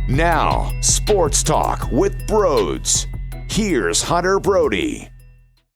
Now, Sports Talk with Broads. Here's Hunter Brody.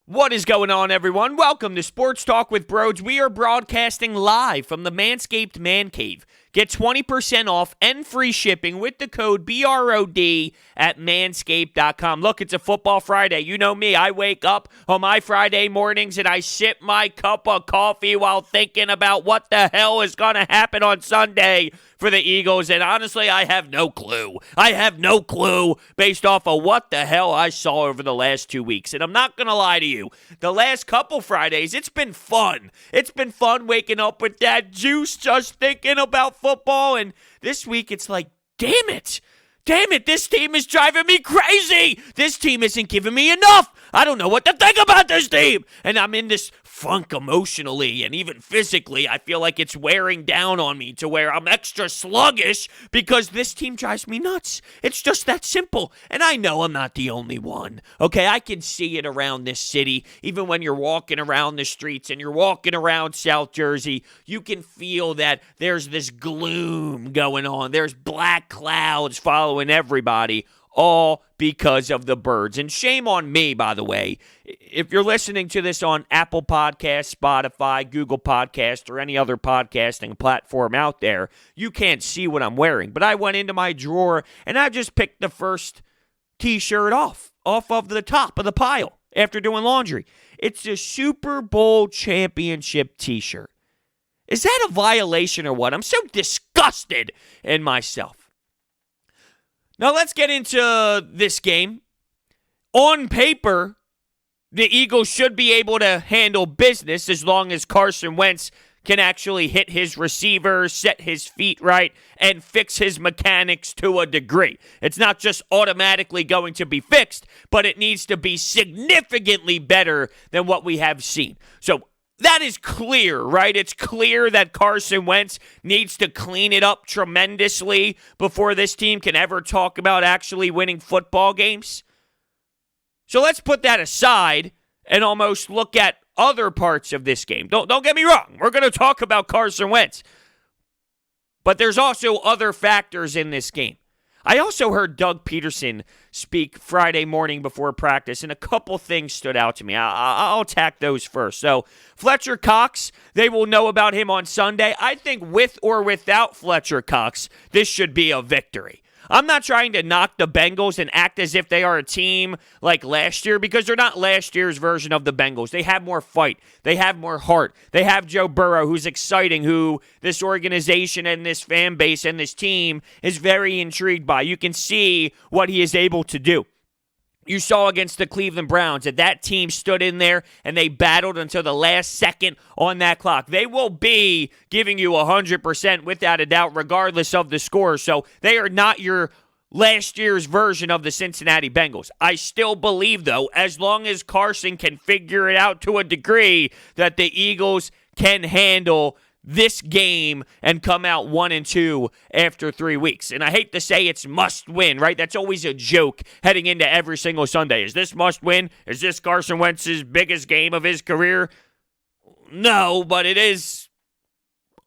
What is going on, everyone? Welcome to Sports Talk with Broads. We are broadcasting live from the Manscaped Man Cave. Get 20% off and free shipping with the code BROD at manscaped.com. Look, it's a football Friday. You know me. I wake up on my Friday mornings and I sip my cup of coffee while thinking about what the hell is going to happen on Sunday for the Eagles. And honestly, I have no clue. I have no clue based off of what the hell I saw over the last 2 weeks. And I'm not going to lie to you. The last couple Fridays, it's been fun. It's been fun waking up with that juice just thinking about football, and this week it's like, damn it, this team is driving me crazy. This team isn't giving me enough. I don't know what to think about this team. And I'm in this funk emotionally and even physically. I feel like it's wearing down on me to where I'm extra sluggish because this team drives me nuts. It's just that simple. And I know I'm not the only one. Okay, I can see it around this city. Even when you're walking around the streets and you're walking around South Jersey, you can feel that there's this gloom going on. There's black clouds following everybody, all because of the birds. And shame on me, by the way. If you're listening to this on Apple Podcasts, Spotify, Google Podcasts, or any other podcasting platform out there, you can't see what I'm wearing. But I went into my drawer and I just picked the first t-shirt off of the top of the pile after doing laundry. It's a Super Bowl championship t-shirt. Is that a violation or what? I'm so disgusted in myself. Now let's get into this game. On paper, the Eagles should be able to handle business as long as Carson Wentz can actually hit his receivers, set his feet right, and fix his mechanics to a degree. It's not just automatically going to be fixed, but it needs to be significantly better than what we have seen. So that is clear, right? It's clear that Carson Wentz needs to clean it up tremendously before this team can ever talk about actually winning football games. So let's put that aside and almost look at other parts of this game. Don't get me wrong. We're going to talk about Carson Wentz. But there's also other factors in this game. I also heard Doug Peterson speak Friday morning before practice, and a couple things stood out to me. I'll attack those first. So, Fletcher Cox, they will know about him on Sunday. I think with or without Fletcher Cox, this should be a victory. I'm not trying to knock the Bengals and act as if they are a team like last year because they're not last year's version of the Bengals. They have more fight. They have more heart. They have Joe Burrow, who's exciting, who this organization and this fan base and this team is very intrigued by. You can see what he is able to do. You saw against the Cleveland Browns that team stood in there and they battled until the last second on that clock. They will be giving you 100% without a doubt, regardless of the score. So they are not your last year's version of the Cincinnati Bengals. I still believe, though, as long as Carson can figure it out to a degree, that the Eagles can handle this game and come out 1-2 after 3 weeks. And I hate to say it's must win, right? That's always a joke heading into every single Sunday. Is this must win? Is this Carson Wentz's biggest game of his career? No, but it is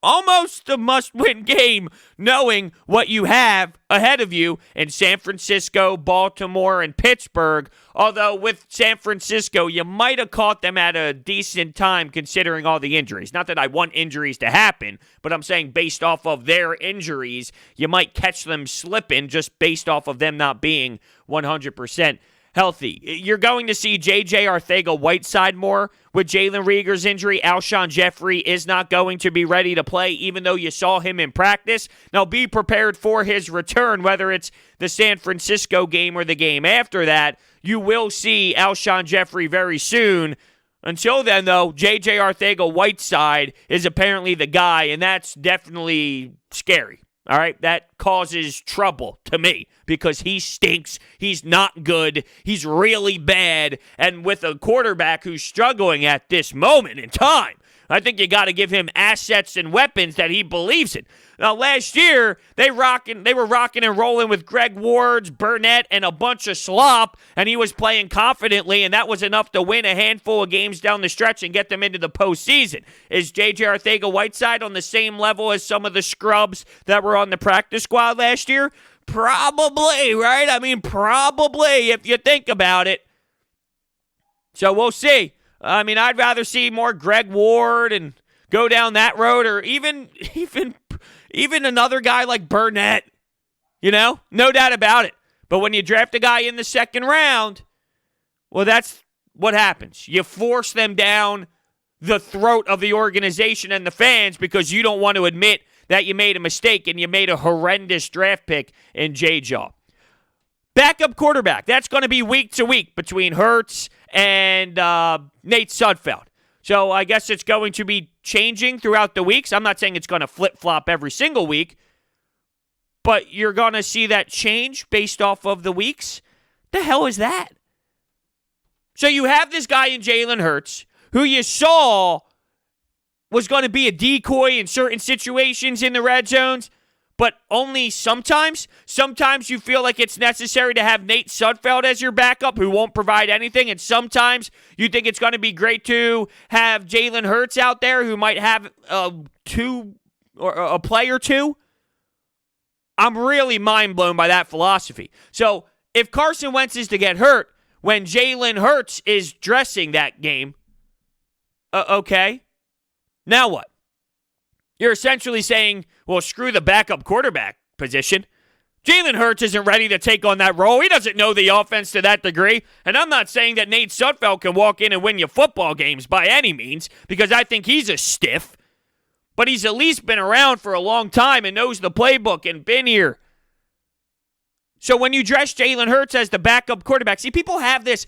almost a must-win game, knowing what you have ahead of you in San Francisco, Baltimore, and Pittsburgh. Although with San Francisco, you might have caught them at a decent time considering all the injuries. Not that I want injuries to happen, but I'm saying based off of their injuries, you might catch them slipping just based off of them not being 100% healthy. You're going to see J.J. Arcega-Whiteside more with Jalen Reagor's injury. Alshon Jeffrey is not going to be ready to play, even though you saw him in practice. Now, be prepared for his return, whether it's the San Francisco game or the game after that. You will see Alshon Jeffrey very soon. Until then, though, J.J. Arcega-Whiteside is apparently the guy, and that's definitely scary. All right, that causes trouble to me because he stinks. He's not good. He's really bad. And with a quarterback who's struggling at this moment in time, I think you got to give him assets and weapons that he believes in. Now, last year, they were rocking and rolling with Greg Ward's, Burnett, and a bunch of slop, and he was playing confidently, and that was enough to win a handful of games down the stretch and get them into the postseason. Is J.J. Arcega-Whiteside on the same level as some of the scrubs that were on the practice squad last year? Probably, right? I mean, probably, if you think about it. So we'll see. I mean, I'd rather see more Greg Ward and go down that road, or even another guy like Burnett. No doubt about it. But when you draft a guy in the second round, well, that's what happens. You force them down the throat of the organization and the fans because you don't want to admit that you made a mistake and you made a horrendous draft pick in J-Jaw. Backup quarterback. That's going to be week to week between Hurts and Nate Sudfeld. So I guess it's going to be changing throughout the weeks. I'm not saying it's going to flip-flop every single week, but you're going to see that change based off of the weeks. The hell is that? So you have this guy in Jalen Hurts who you saw was going to be a decoy in certain situations in the red zones, but only sometimes. Sometimes you feel like it's necessary to have Nate Sudfeld as your backup who won't provide anything, and sometimes you think it's going to be great to have Jalen Hurts out there who might have a play or two. I'm really mind blown by that philosophy. So if Carson Wentz is to get hurt when Jalen Hurts is dressing that game, okay, now what? You're essentially saying, well, screw the backup quarterback position. Jalen Hurts isn't ready to take on that role. He doesn't know the offense to that degree. And I'm not saying that Nate Sudfeld can walk in and win you football games by any means, because I think he's a stiff. But he's at least been around for a long time and knows the playbook and been here. So when you dress Jalen Hurts as the backup quarterback, see, people have this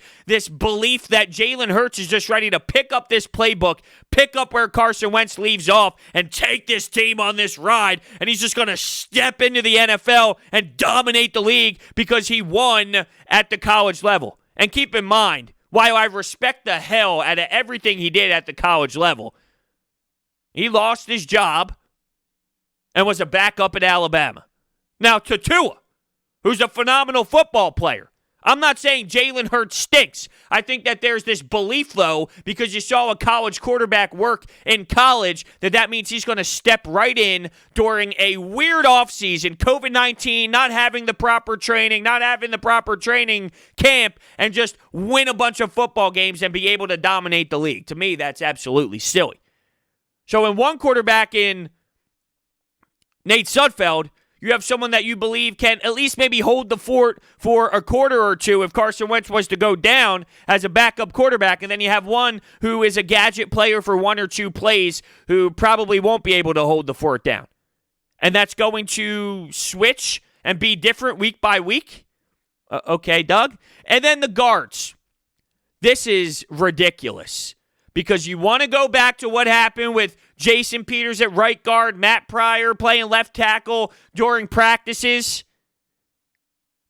belief that Jalen Hurts is just ready to pick up this playbook, pick up where Carson Wentz leaves off, and take this team on this ride, and he's just going to step into the NFL and dominate the league because he won at the college level. And keep in mind, while I respect the hell out of everything he did at the college level, he lost his job and was a backup at Alabama. Now, to Tua, who's a phenomenal football player. I'm not saying Jalen Hurts stinks. I think that there's this belief, though, because you saw a college quarterback work in college, that means he's going to step right in during a weird offseason, COVID-19, not having the proper training, not having the proper training camp, and just win a bunch of football games and be able to dominate the league. To me, that's absolutely silly. So in one quarterback in Nate Sudfeld, you have someone that you believe can at least maybe hold the fort for a quarter or two if Carson Wentz was to go down as a backup quarterback. And then you have one who is a gadget player for one or two plays who probably won't be able to hold the fort down. And that's going to switch and be different week by week. Okay, Doug. And then the guards. This is ridiculous because you want to go back to what happened with Jason Peters at right guard, Matt Pryor playing left tackle during practices.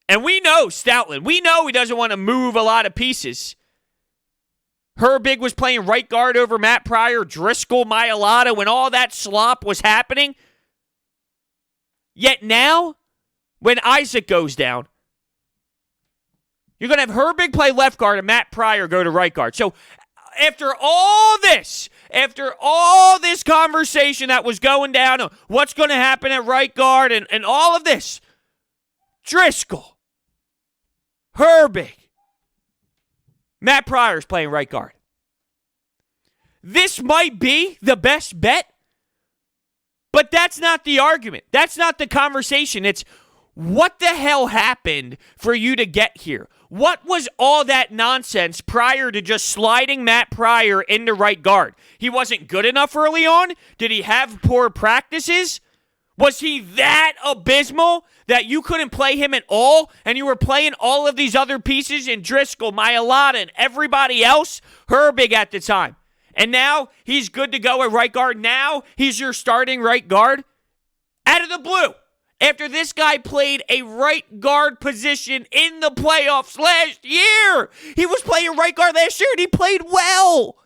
And we know Stoutland. We know he doesn't want to move a lot of pieces. Herbig was playing right guard over Matt Pryor, Driscoll, Mailata, when all that slop was happening. Yet now, when Isaac goes down, you're going to have Herbig play left guard and Matt Pryor go to right guard. So after all this conversation that was going down, what's going to happen at right guard and all of this, Driscoll, Herbig, Matt Pryor's playing right guard. This might be the best bet, but that's not the argument. That's not the conversation. It's what the hell happened for you to get here? What was all that nonsense prior to just sliding Matt Pryor into right guard? He wasn't good enough early on? Did he have poor practices? Was he that abysmal that you couldn't play him at all and you were playing all of these other pieces in Driscoll, Mailata, and everybody else? Herbig at the time. And now he's good to go at right guard. Now he's your starting right guard out of the blue. After this guy played a right guard position in the playoffs last year. He was playing right guard last year and he played well.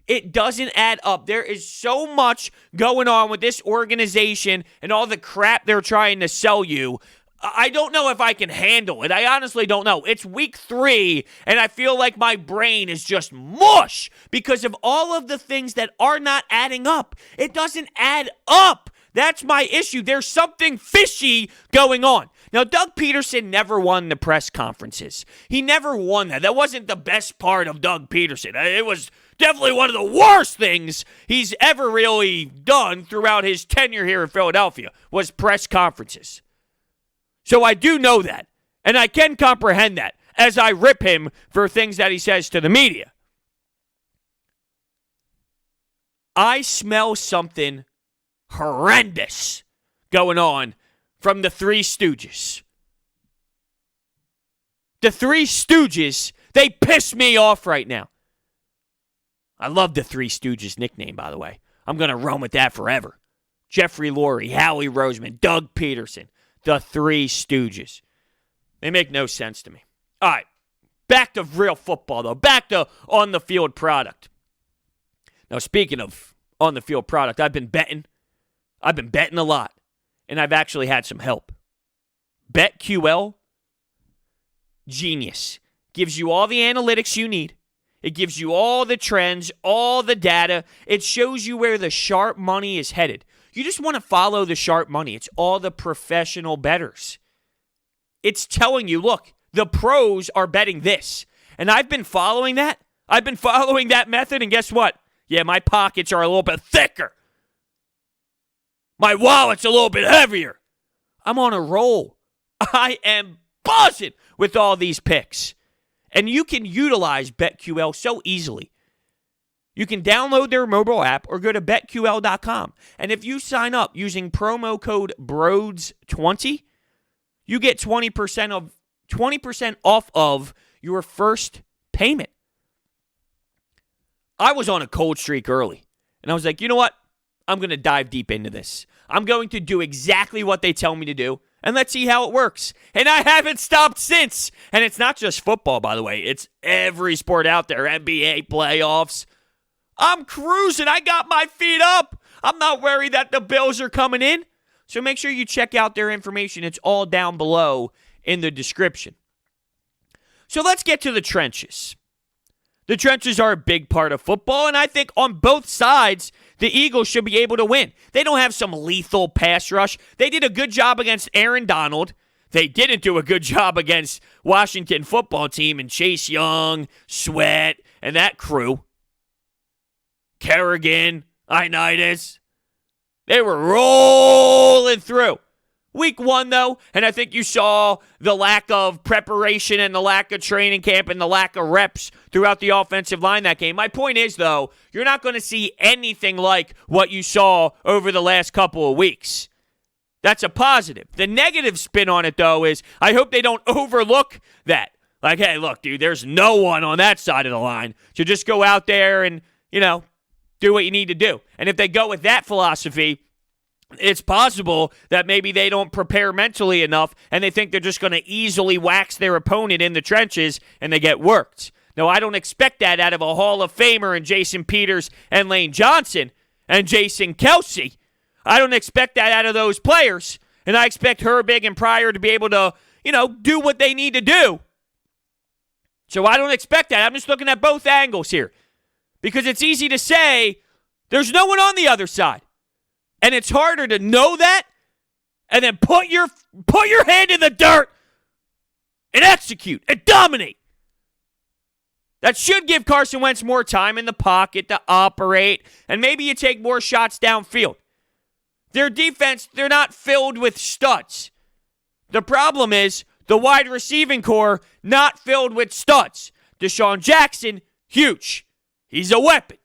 It doesn't add up. There is so much going on with this organization and all the crap they're trying to sell you. I don't know if I can handle it. I honestly don't know. It's week 3, and I feel like my brain is just mush because of all of the things that are not adding up. It doesn't add up. That's my issue. There's something fishy going on. Now, Doug Peterson never won the press conferences. He never won that. That wasn't the best part of Doug Peterson. It was definitely one of the worst things he's ever really done throughout his tenure here in Philadelphia was press conferences. So I do know that, and I can comprehend that as I rip him for things that he says to the media. I smell something horrendous going on from the Three Stooges. The Three Stooges, they piss me off right now. I love the Three Stooges nickname, by the way. I'm going to run with that forever. Jeffrey Lurie, Howie Roseman, Doug Peterson, the Three Stooges. They make no sense to me. All right, back to real football, though. Back to on-the-field product. Now, speaking of on-the-field product, I've been betting a lot, and I've actually had some help. BetQL, genius. Gives you all the analytics you need. It gives you all the trends, all the data. It shows you where the sharp money is headed. You just want to follow the sharp money. It's all the professional bettors. It's telling you, look, the pros are betting this. And I've been following that. I've been following that method, and guess what? Yeah, my pockets are a little bit thicker. My wallet's a little bit heavier. I'm on a roll. I am buzzing with all these picks. And you can utilize BetQL so easily. You can download their mobile app or go to BetQL.com. And if you sign up using promo code BROADS20, you get 20% off of your first payment. I was on a cold streak early, and I was like, you know what? I'm going to dive deep into this. I'm going to do exactly what they tell me to do, and let's see how it works. And I haven't stopped since. And it's not just football, by the way. It's every sport out there, NBA playoffs. I'm cruising. I got my feet up. I'm not worried that the Bills are coming in. So make sure you check out their information. It's all down below in the description. So let's get to the trenches. The trenches are a big part of football, and I think on both sides, the Eagles should be able to win. They don't have some lethal pass rush. They did a good job against Aaron Donald. They didn't do a good job against Washington football team and Chase Young, Sweat, and that crew. Kerrigan, Initis. They were rolling through. Week 1, though, and I think you saw the lack of preparation and the lack of training camp and the lack of reps throughout the offensive line that game. My point is, though, you're not going to see anything like what you saw over the last couple of weeks. That's a positive. The negative spin on it, though, is I hope they don't overlook that. Like, hey, look, dude, there's no one on that side of the line. So just go out there and, do what you need to do. And if they go with that philosophy, it's possible that maybe they don't prepare mentally enough and they think they're just going to easily wax their opponent in the trenches and they get worked. Now, I don't expect that out of a Hall of Famer and Jason Peters and Lane Johnson and Jason Kelsey. I don't expect that out of those players. And I expect Herbig and Pryor to be able to, do what they need to do. So I don't expect that. I'm just looking at both angles here. Because it's easy to say there's no one on the other side. And it's harder to know that and then put your hand in the dirt and execute and dominate. That should give Carson Wentz more time in the pocket to operate, and maybe you take more shots downfield. Their defense, they're not filled with studs. The problem is the wide receiving core not filled with studs. Deshaun Jackson, huge. He's a weapon.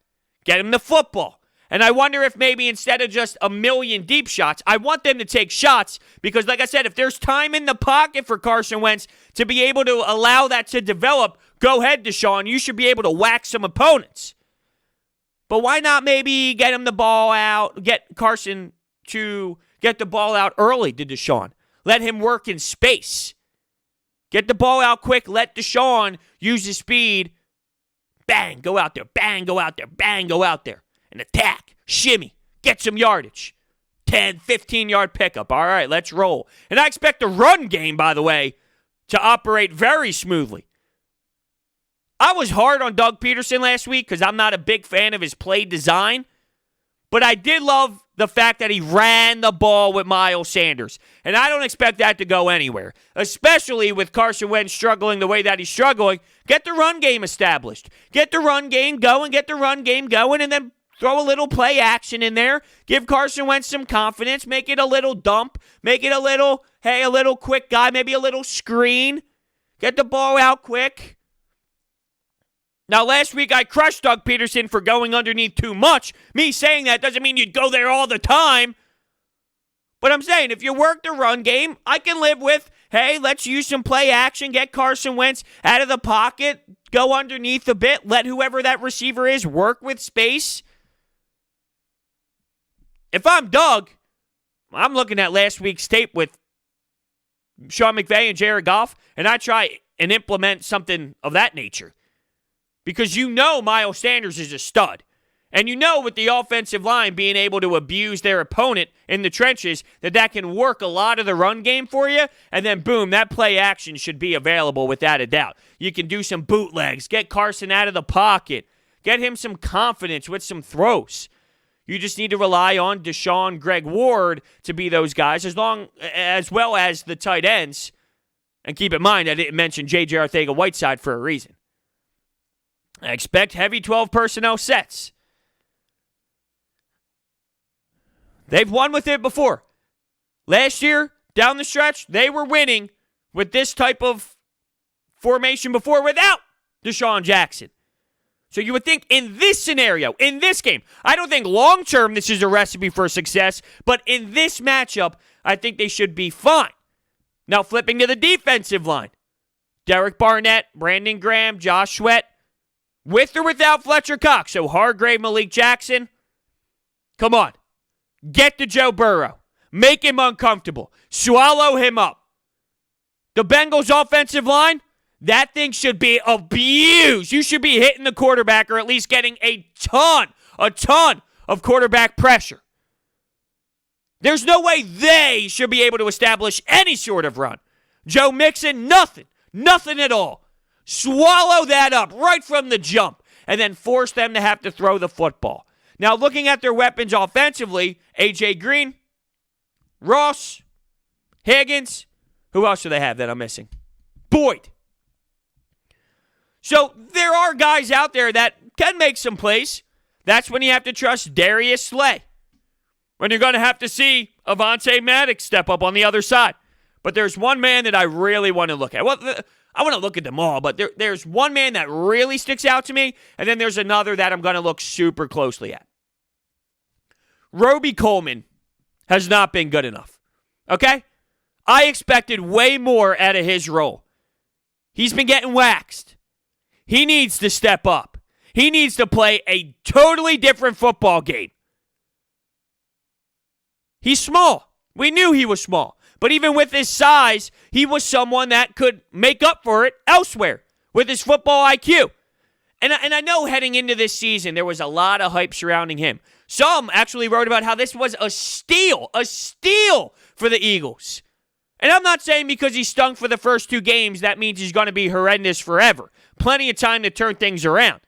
Get him the football. And I wonder if maybe instead of just a million deep shots, I want them to take shots because, like I said, if there's time in the pocket for Carson Wentz to be able to allow that to develop, go ahead, Deshaun. You should be able to whack some opponents. But why not maybe get him the ball out, get Carson to get the ball out early to Deshaun? Let him work in space. Get the ball out quick. Let Deshaun use his speed. Bang, go out there. Bang, go out there. Bang, go out there. And attack, shimmy, get some yardage. 10, 15-yard pickup. All right, let's roll. And I expect the run game, by the way, to operate very smoothly. I was hard on Doug Peterson last week because I'm not a big fan of his play design. But I did love the fact that he ran the ball with Miles Sanders. And I don't expect that to go anywhere, especially with Carson Wentz struggling the way that he's struggling. Get the run game established. Get the run game going, and then throw a little play action in there. Give Carson Wentz some confidence. Make it a little dump. Make it a little quick guy, maybe a little screen. Get the ball out quick. Now, last week I crushed Doug Peterson for going underneath too much. Me saying that doesn't mean you'd go there all the time. But I'm saying if you work the run game, I can live with, hey, let's use some play action, get Carson Wentz out of the pocket, go underneath a bit, let whoever that receiver is work with space. If I'm Doug, I'm looking at last week's tape with Sean McVay and Jared Goff, and I try and implement something of that nature. Because you know Miles Sanders is a stud. And you know with the offensive line being able to abuse their opponent in the trenches, that can work a lot of the run game for you. And then, boom, that play action should be available without a doubt. You can do some bootlegs, get Carson out of the pocket, get him some confidence with some throws. You just need to rely on Deshaun, Greg Ward to be those guys, as well as the tight ends. And keep in mind, I didn't mention J.J. Arcega-Whiteside for a reason. I expect heavy 12 personnel sets. They've won with it before. Last year, down the stretch, they were winning with this type of formation before without Deshaun Jackson. So you would think in this scenario, in this game, I don't think long-term this is a recipe for success, but in this matchup, I think they should be fine. Now flipping to the defensive line. Derek Barnett, Brandon Graham, Josh Sweat, with or without Fletcher Cox. So Hargrave, Malik Jackson. Come on. Get to Joe Burrow. Make him uncomfortable. Swallow him up. The Bengals offensive line, that thing should be abused. You should be hitting the quarterback or at least getting a ton of quarterback pressure. There's no way they should be able to establish any sort of run. Joe Mixon, nothing at all. Swallow that up right from the jump and then force them to have to throw the football. Now, looking at their weapons offensively, A.J. Green, Ross, Higgins. Who else do they have that I'm missing? Boyd. So there are guys out there that can make some plays. That's when you have to trust Darius Slay. When you're going to have to see Avonte Maddox step up on the other side. But there's one man that I really want to look at. Well, I want to look at them all, but there's one man that really sticks out to me, and then there's another that I'm going to look super closely at. Roby Coleman has not been good enough, okay? I expected way more out of his role. He's been getting waxed. He needs to step up. He needs to play a totally different football game. He's small. We knew he was small. But even with his size, he was someone that could make up for it elsewhere with his football IQ. And I know heading into this season, there was a lot of hype surrounding him. Some actually wrote about how this was a steal for the Eagles. And I'm not saying because he stunk for the first 2 games, that means he's going to be horrendous forever. Plenty of time to turn things around.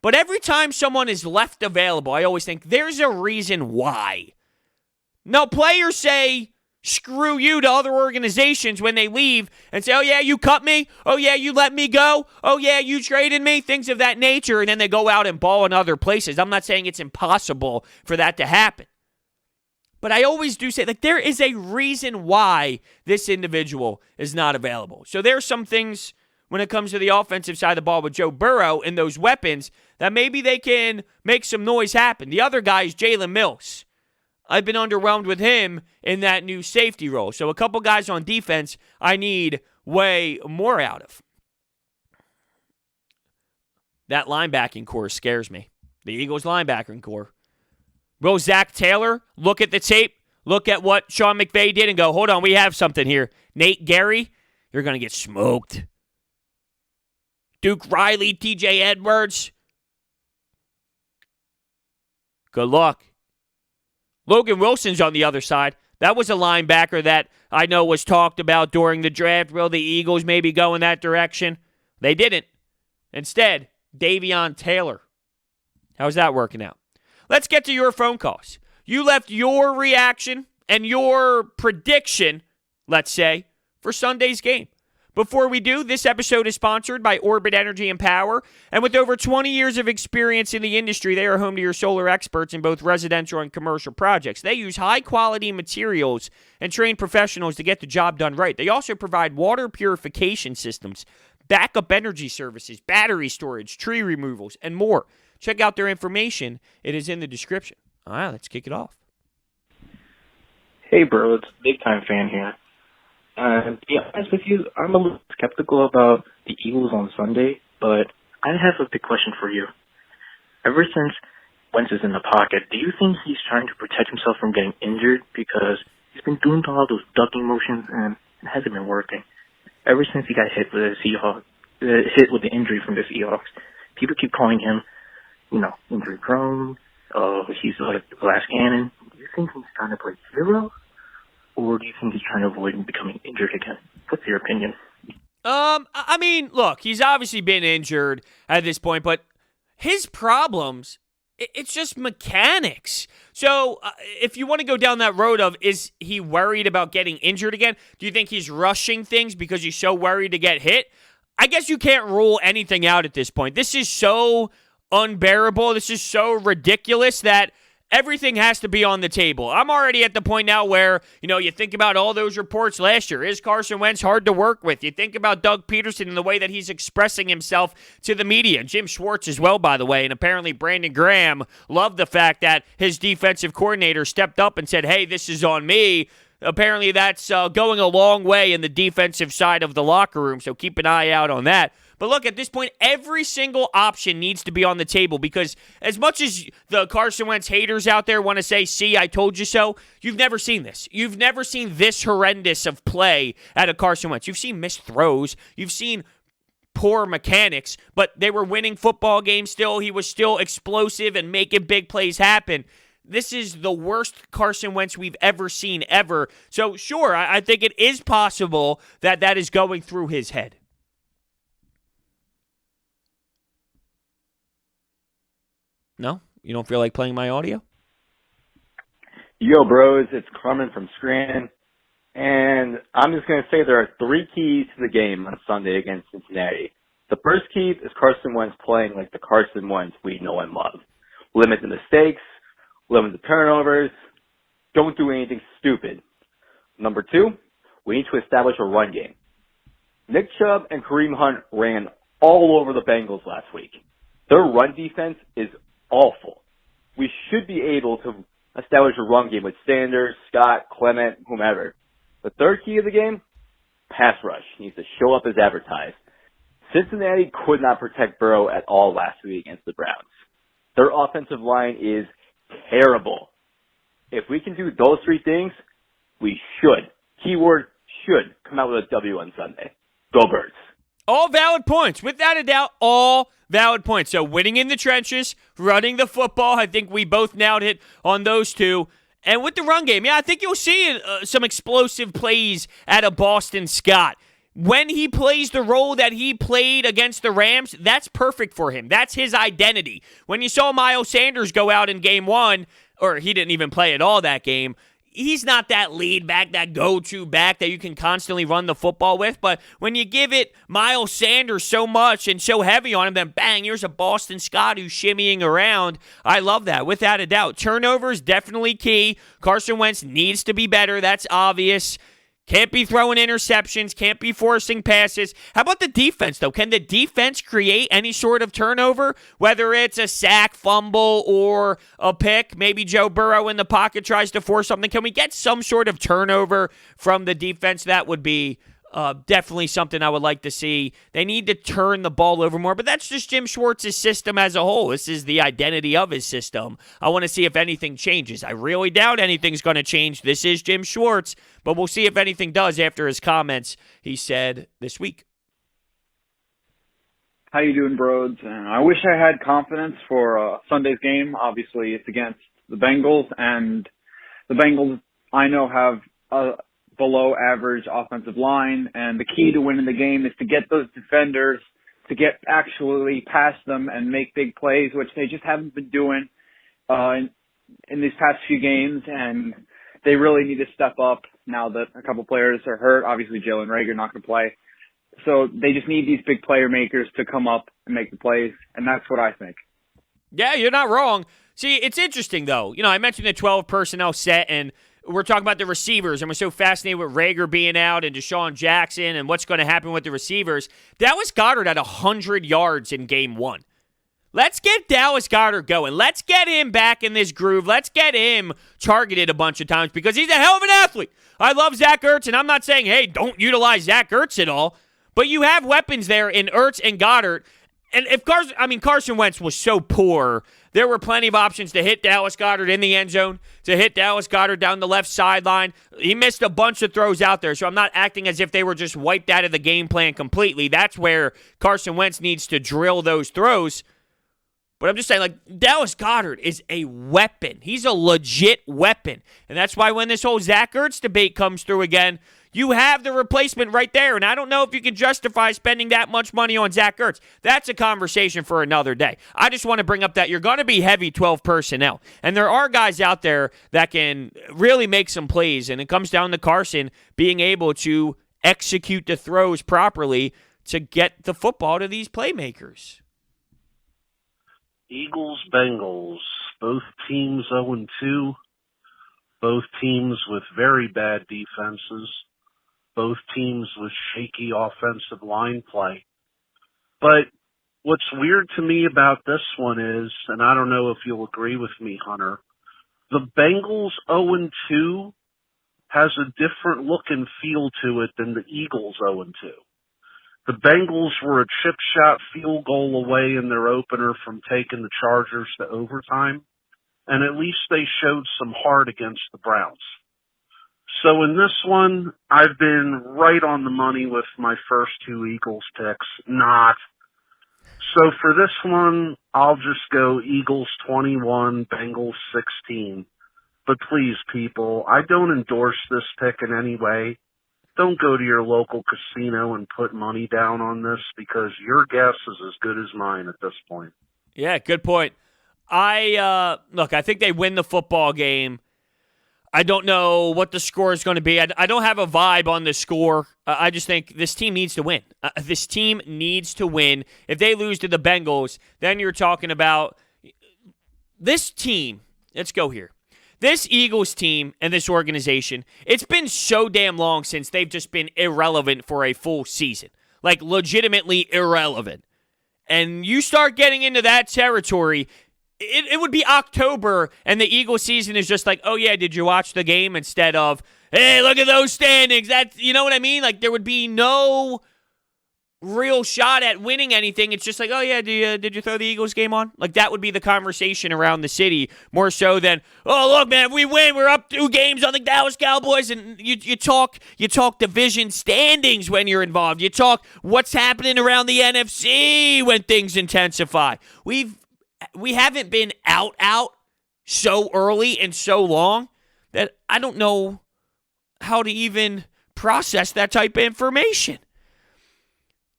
But every time someone is left available, I always think there's a reason why. Now, players say, screw you to other organizations when they leave and say, oh yeah, you cut me. Oh yeah, you let me go. Oh yeah, you traded me. Things of that nature. And then they go out and ball in other places. I'm not saying it's impossible for that to happen. But I always do say, there is a reason why this individual is not available. So there's some things when it comes to the offensive side of the ball with Joe Burrow and those weapons that maybe they can make some noise happen. The other guy is Jalen Mills. I've been underwhelmed with him in that new safety role. So a couple guys on defense I need way more out of. That linebacking core scares me. The Eagles linebacking core. Will Zach Taylor look at the tape, look at what Sean McVay did and go, hold on, we have something here. Nate Gary, you're going to get smoked. Duke Riley, TJ Edwards. Good luck. Logan Wilson's on the other side. That was a linebacker that I know was talked about during the draft. Will the Eagles maybe go in that direction? They didn't. Instead, Davion Taylor. How's that working out? Let's get to your phone calls. You left your reaction and your prediction, let's say, for Sunday's game. Before we do, this episode is sponsored by Orbit Energy and Power. And with over 20 years of experience in the industry, they are home to your solar experts in both residential and commercial projects. They use high-quality materials and train professionals to get the job done right. They also provide water purification systems, backup energy services, battery storage, tree removals, and more. Check out their information. It is in the description. All right, let's kick it off. Hey, bro, it's big time fan here. To be honest with you, I'm a little skeptical about the Eagles on Sunday, but I have a big question for you. Ever since Wentz is in the pocket, do you think he's trying to protect himself from getting injured? Because he's been doing all those ducking motions and it hasn't been working. Ever since he got hit with the injury from the Seahawks, people keep calling him, injury prone. Oh, he's like the glass cannon. Do you think he's trying to play hero? Or do you think he's trying to avoid becoming injured again? What's your opinion? I mean, look, he's obviously been injured at this point, but his problems, it's just mechanics. So if you want to go down that road of, is he worried about getting injured again? Do you think he's rushing things because he's so worried to get hit? I guess you can't rule anything out at this point. This is so unbearable. This is so ridiculous that everything has to be on the table. I'm already at the point now where, you think about all those reports last year. Is Carson Wentz hard to work with? You think about Doug Peterson and the way that he's expressing himself to the media. Jim Schwartz as well, by the way. And apparently Brandon Graham loved the fact that his defensive coordinator stepped up and said, hey, this is on me. Apparently that's going a long way in the defensive side of the locker room, so keep an eye out on that. But look, at this point, every single option needs to be on the table because as much as the Carson Wentz haters out there want to say, see, I told you so, you've never seen this. You've never seen this horrendous of play out of Carson Wentz. You've seen missed throws. You've seen poor mechanics, but they were winning football games still. He was still explosive and making big plays happen. This is the worst Carson Wentz we've ever seen, ever. So, sure, I think it is possible that that is going through his head. No? You don't feel like playing my audio? Yo, bros, it's Carmen from Scranton. And I'm just going to say there are 3 keys to the game on Sunday against Cincinnati. The first key is Carson Wentz playing like the Carson Wentz we know and love. Limit the mistakes, limit the turnovers, don't do anything stupid. Number 2, we need to establish a run game. Nick Chubb and Kareem Hunt ran all over the Bengals last week. Their run defense is awful. We should be able to establish a run game with Sanders, Scott, Clement, whomever. The third key of the game, pass rush. He needs to show up as advertised. Cincinnati could not protect Burrow at all last week against the Browns. Their offensive line is terrible. If we can do those 3 things, we should, keyword should, come out with a W on Sunday. Go Birds. All valid points. Without a doubt, all valid points. So winning in the trenches, running the football, I think we both nailed it on those 2. And with the run game, I think you'll see some explosive plays out of Boston Scott. When he plays the role that he played against the Rams, that's perfect for him. That's his identity. When you saw Miles Sanders go out in game 1, or he didn't even play at all that game, he's not that lead back, that go-to back that you can constantly run the football with. But when you give it Miles Sanders so much and so heavy on him, then bang, here's a Boston Scott who's shimmying around. I love that, without a doubt. Turnovers, definitely key. Carson Wentz needs to be better. That's obvious. Can't be throwing interceptions. Can't be forcing passes. How about the defense, though? Can the defense create any sort of turnover? Whether it's a sack, fumble, or a pick. Maybe Joe Burrow in the pocket tries to force something. Can we get some sort of turnover from the defense? That would be definitely something I would like to see. They need to turn the ball over more, but that's just Jim Schwartz's system as a whole. This is the identity of his system. I want to see if anything changes. I really doubt anything's going to change. This is Jim Schwartz, but we'll see if anything does after his comments he said this week. How you doing, Broads? I wish I had confidence for Sunday's game. Obviously, it's against the Bengals, and the Bengals, I know, have a below average offensive line, and the key to winning the game is to get those defenders to get actually past them and make big plays, which they just haven't been doing. in these past few games, and they really need to step up now that a couple players are hurt. Obviously, Jalen Reagor not going to play. So they just need these big player makers to come up and make the plays, and that's what I think. Yeah, you're not wrong. See, it's interesting, though. I mentioned the 12 personnel set, and we're talking about the receivers, and we're so fascinated with Reagor being out and Deshaun Jackson and what's going to happen with the receivers. Dallas Goedert at 100 yards in game 1. Let's get Dallas Goedert going. Let's get him back in this groove. Let's get him targeted a bunch of times because he's a hell of an athlete. I love Zach Ertz, and I'm not saying, hey, don't utilize Zach Ertz at all, but you have weapons there in Ertz and Goedert. And if Carson Wentz was so poor, there were plenty of options to hit Dallas Goedert in the end zone, to hit Dallas Goedert down the left sideline. He missed a bunch of throws out there, so I'm not acting as if they were just wiped out of the game plan completely. That's where Carson Wentz needs to drill those throws. But I'm just saying, Dallas Goedert is a weapon. He's a legit weapon. And that's why when this whole Zach Ertz debate comes through again, you have the replacement right there, and I don't know if you can justify spending that much money on Zach Ertz. That's a conversation for another day. I just want to bring up that you're going to be heavy 12 personnel, and there are guys out there that can really make some plays, and it comes down to Carson being able to execute the throws properly to get the football to these playmakers. Eagles-Bengals, both teams 0-2, both teams with very bad defenses. Both teams with shaky offensive line play. But what's weird to me about this one is, and I don't know if you'll agree with me, Hunter, the Bengals 0-2 has a different look and feel to it than the Eagles 0-2. The Bengals were a chip shot field goal away in their opener from taking the Chargers to overtime, and at least they showed some heart against the Browns. So in this one, I've been right on the money with my first two Eagles picks. Not. So for this one, I'll just go Eagles 21, Bengals 16. But please, people, I don't endorse this pick in any way. Don't go to your local casino and put money down on this because your guess is as good as mine at this point. Yeah, good point. I think they win the football game. I don't know what the score is going to be. I don't have a vibe on the score. I just think this team needs to win. This team needs to win. If they lose to the Bengals, then you're talking about this team. Let's go here. This Eagles team and this organization, it's been so damn long since they've just been irrelevant for a full season. Like, legitimately irrelevant. And you start getting into that territory, it would be October, and the Eagles season is just like, oh, yeah, did you watch the game? Instead of, hey, look at those standings. You know what I mean? Like, there would be no real shot at winning anything. It's just like, oh, yeah, did you throw the Eagles game on? Like, that would be the conversation around the city, more so than, oh, look, man, we win. We're up 2 games on the Dallas Cowboys, and you talk division standings when you're involved. You talk what's happening around the NFC when things intensify. We haven't been out so early and so long that I don't know how to even process that type of information.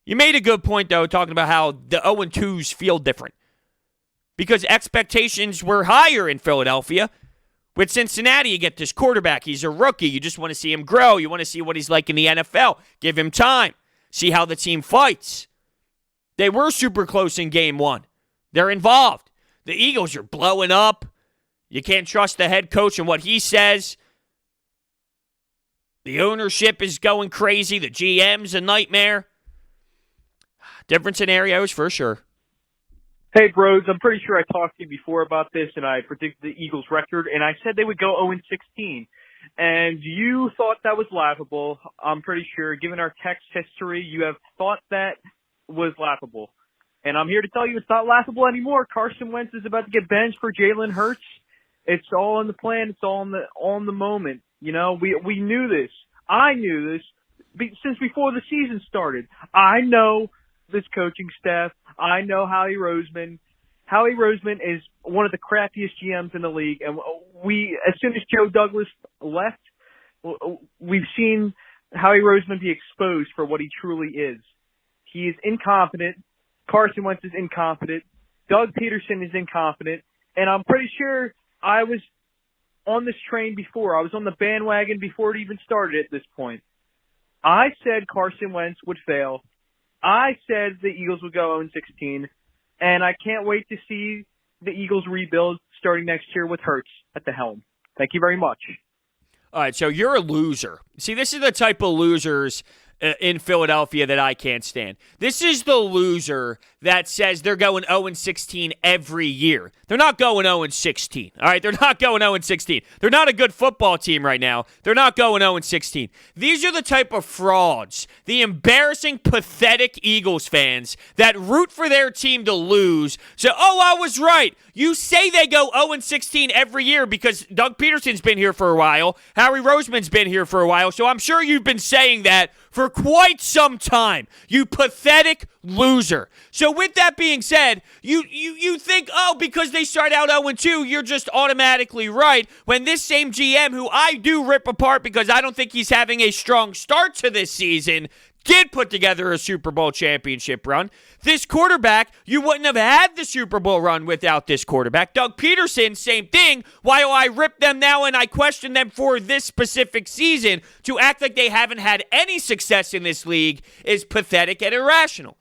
You made a good point, though, talking about how the 0-2s feel different. Because expectations were higher in Philadelphia. With Cincinnati, you get this quarterback. He's a rookie. You just want to see him grow. You want to see what he's like in the NFL. Give him time. See how the team fights. They were super close in game 1. They're involved. The Eagles are blowing up. You can't trust the head coach and what he says. The ownership is going crazy. The GM's a nightmare. Different scenarios for sure. Hey, bros, I'm pretty sure I talked to you before about this, and I predicted the Eagles' record, and I said they would go 0-16. And you thought that was laughable. I'm pretty sure, given our text history, you have thought that was laughable. And I'm here to tell you it's not laughable anymore. Carson Wentz is about to get benched for Jalen Hurts. It's all in the plan. It's all on the moment. You know, we knew this. I knew this since before the season started. I know this coaching staff. I know Howie Roseman. Howie Roseman is one of the crappiest GMs in the league. And as soon as Joe Douglas left, we've seen Howie Roseman be exposed for what he truly is. He is incompetent. Carson Wentz is incompetent. Doug Peterson is incompetent. And I'm pretty sure I was on this train before. I was on the bandwagon before it even started at this point. I said Carson Wentz would fail. I said the Eagles would go 0-16, and I can't wait to see the Eagles rebuild starting next year with Hurts at the helm. Thank you very much. All right, so you're a loser. See, this is the type of losers in Philadelphia that I can't stand. This is the loser that says they're going 0-16 every year. They're not going 0-16. All right, they're not going 0-16. They're not a good football team right now. They're not going 0-16. These are the type of frauds, the embarrassing, pathetic Eagles fans that root for their team to lose. So, I was right. You say they go 0-16 every year because Doug Peterson's been here for a while. Howie Roseman's been here for a while. So I'm sure you've been saying that for quite some time. You pathetic loser. So with that being said, you think, because they start out 0-2, you're just automatically right, when this same GM, who I do rip apart because I don't think he's having a strong start to this season, did put together a Super Bowl championship run. This quarterback, you wouldn't have had the Super Bowl run without this quarterback. Doug Peterson, same thing. While I rip them now and I question them for this specific season, to act like they haven't had any success in this league is pathetic and irrational.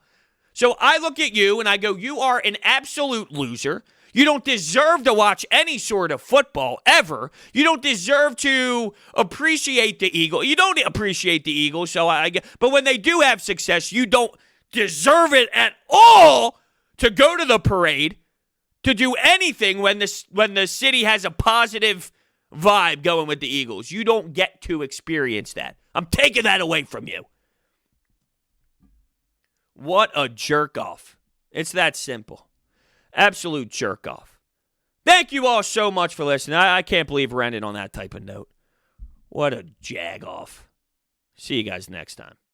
So I look at you and I go, you are an absolute loser. You don't deserve to watch any sort of football ever. You don't deserve to appreciate the Eagles. You don't appreciate the Eagles, but when they do have success, you don't deserve it at all to go to the parade, to do anything when the city has a positive vibe going with the Eagles. You don't get to experience that. I'm taking that away from you. What a jerk-off. It's that simple. Absolute jerk-off. Thank you all so much for listening. I can't believe we're ending on that type of note. What a jag-off. See you guys next time.